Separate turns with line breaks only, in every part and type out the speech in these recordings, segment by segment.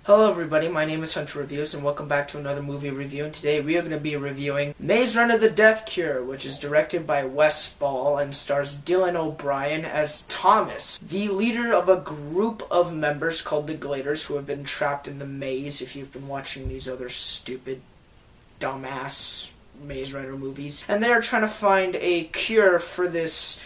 Hello everybody, my name is Hunter Reviews and welcome back to another movie review, and today we are going to be reviewing Maze Runner The Death Cure, which is directed by Wes Ball and stars Dylan O'Brien as Thomas, the leader of a group of members called the Gladers who have been trapped in the maze. If you've been watching these other stupid, dumbass Maze Runner movies, and they are trying to find a cure for this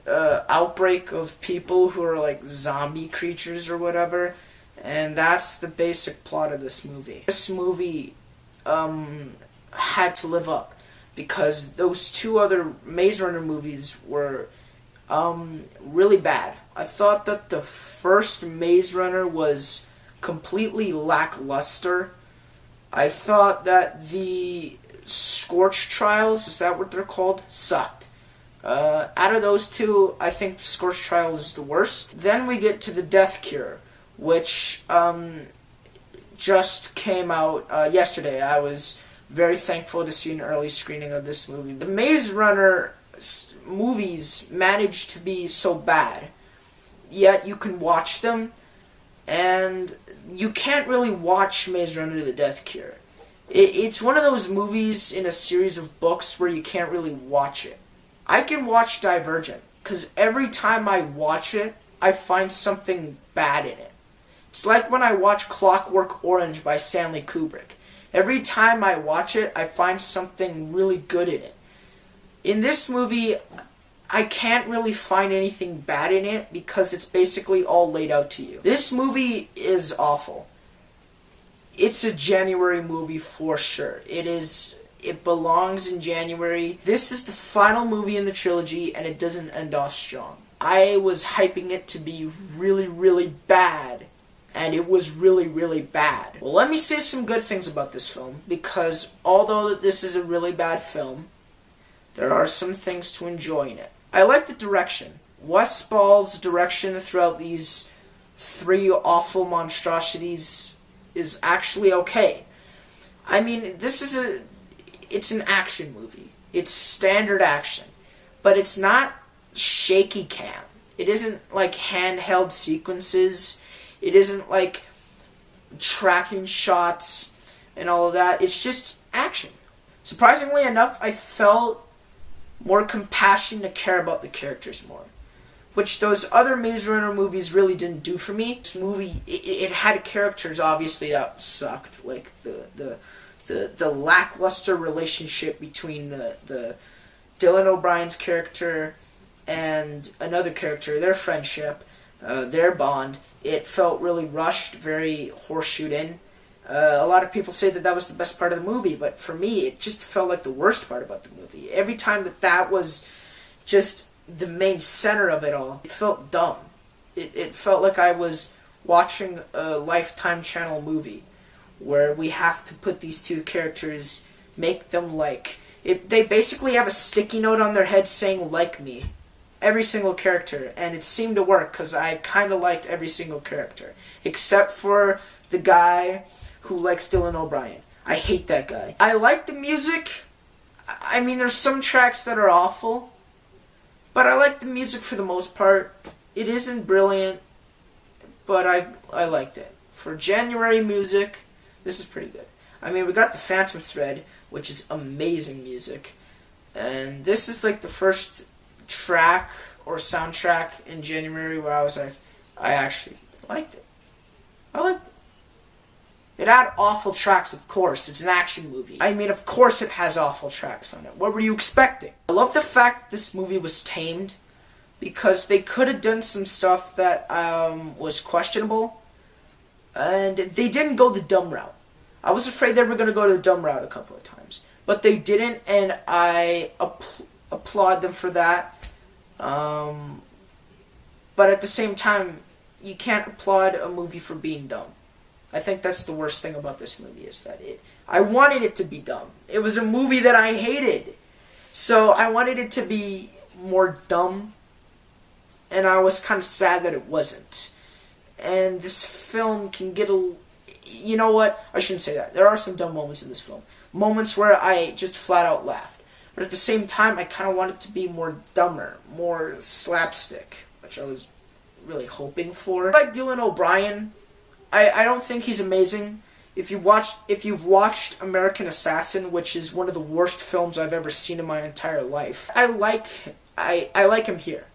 outbreak of people who are like zombie creatures or whatever. And that's the basic plot of this movie. This movie had to live up because those two other Maze Runner movies were really bad. I thought that the first Maze Runner was completely lackluster. I thought that the Scorch Trials, is that what they're called, sucked. Out of those two, I think Scorch Trials is the worst. Then we get to The Death Cure, which just came out yesterday. I was very thankful to see an early screening of this movie. The Maze Runner movies managed to be so bad, yet you can watch them, and you can't really watch Maze Runner The Death Cure. It's one of those movies in a series of books where you can't really watch it. I can watch Divergent, because every time I watch it, I find something bad in it. It's like when I watch Clockwork Orange by Stanley Kubrick. Every time I watch it, I find something really good in it. In this movie, I can't really find anything bad in it because it's basically all laid out to you. This movie is awful. It's a January movie for sure. It belongs in January. This is the final movie in the trilogy, and it doesn't end off strong. I was hyping it to be really, really bad, and it was really, really bad. Well, let me say some good things about this film, because although this is a really bad film, there are some things to enjoy in it. I like the direction. Wes Ball's direction throughout these three awful monstrosities is actually okay. I mean, it's an action movie. It's standard action, but it's not shaky cam. It isn't like handheld sequences. It isn't like tracking shots and all of that. It's just action. Surprisingly enough, I felt more compassion to care about the characters more, which those other Maze Runner movies really didn't do for me. This movie, it had characters obviously that sucked, like the lackluster relationship between the Dylan O'Brien's character and another character, their friendship, their bond. It felt really rushed, very horseshoed in. A lot of people say that was the best part of the movie, but for me, it just felt like the worst part about the movie. Every time that was just the main center of it all, it felt dumb. It felt like I was watching a Lifetime Channel movie where we have to put these two characters, make them like... They basically have a sticky note on their head saying, "Like me." Every single character, and it seemed to work because I kind of liked every single character, except for the guy who likes Dylan O'Brien. I hate that guy. I like the music. I mean, there's some tracks that are awful, but I like the music for the most part. It isn't brilliant, but I liked it. For January music, this is pretty good. I mean, we got the Phantom Thread, which is amazing music, and this is like the first track or soundtrack in January where I was like, I actually liked it. I liked it. It had awful tracks, of course. It's an action movie. I mean, of course it has awful tracks on it. What were you expecting? I love the fact that this movie was tamed, because they could have done some stuff that was questionable, and they didn't go the dumb route. I was afraid they were going to go the dumb route a couple of times, but they didn't, and I applaud them for that. But at the same time, you can't applaud a movie for being dumb. I think that's the worst thing about this movie, is that I wanted it to be dumb. It was a movie that I hated, so I wanted it to be more dumb, and I was kind of sad that it wasn't. And this film can get you know what? I shouldn't say that. There are some dumb moments in this film. Moments where I just flat out laughed. But at the same time, I kind of want it to be more dumber, more slapstick, which I was really hoping for. I like Dylan O'Brien. I don't think he's amazing. If you've watched American Assassin, which is one of the worst films I've ever seen in my entire life, I like him here.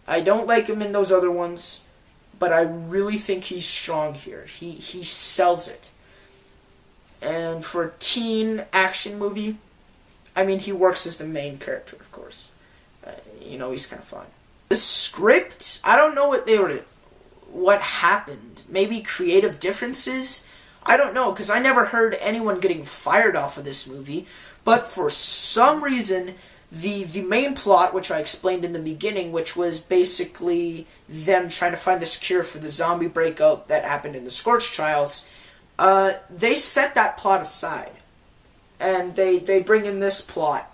I don't like him in those other ones, but I really think he's strong here. He sells it. And for a teen action movie, I mean, he works as the main character, of course. He's kind of fun. The script, I don't know what happened. Maybe creative differences? I don't know, because I never heard anyone getting fired off of this movie. But for some reason, the main plot, which I explained in the beginning, which was basically them trying to find this cure for the zombie breakout that happened in the Scorch Trials, they set that plot aside. And they bring in this plot.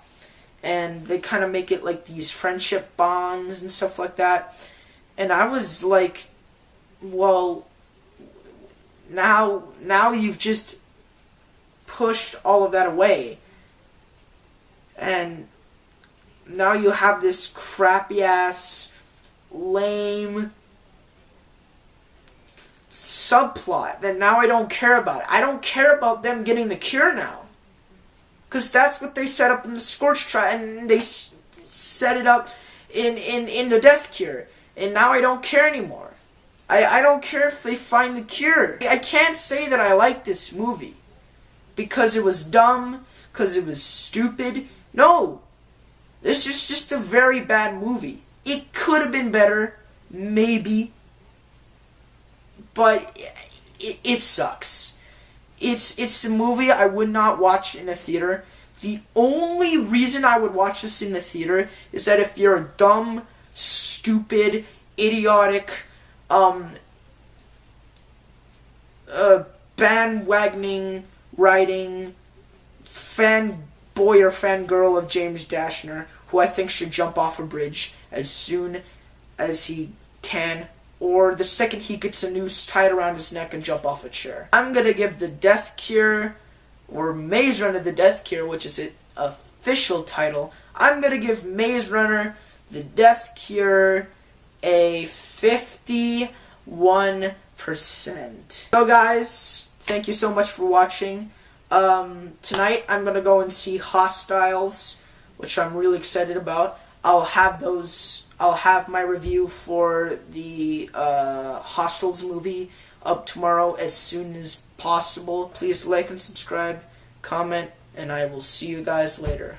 And they kind of make it like these friendship bonds and stuff like that. And I was like, well, now you've just pushed all of that away. And now you have this crappy-ass, lame subplot that now I don't care about. I don't care about them getting the cure now. Because that's what they set up in the Scorch Trial, and they set it up in the Death Cure. And now I don't care anymore. I don't care if they find the cure. I can't say that I like this movie because it was dumb, because it was stupid. No. This is just a very bad movie. It could have been better, maybe, but it sucks. It's a movie I would not watch in a theater. The only reason I would watch this in the theater is that if you're a dumb, stupid, idiotic, bandwagoning, writing, fanboy or fangirl of James Dashner, who I think should jump off a bridge as soon as he can, or the second he gets a noose tied around his neck and jump off a chair. I'm gonna give the Death Cure, or Maze Runner the Death Cure, which is its official title, I'm gonna give Maze Runner the Death Cure a 51%. So guys, thank you so much for watching. Tonight I'm gonna go and see Hostiles, which I'm really excited about. I'll have my review for the Hostiles movie up tomorrow as soon as possible. Please like and subscribe, comment, and I will see you guys later.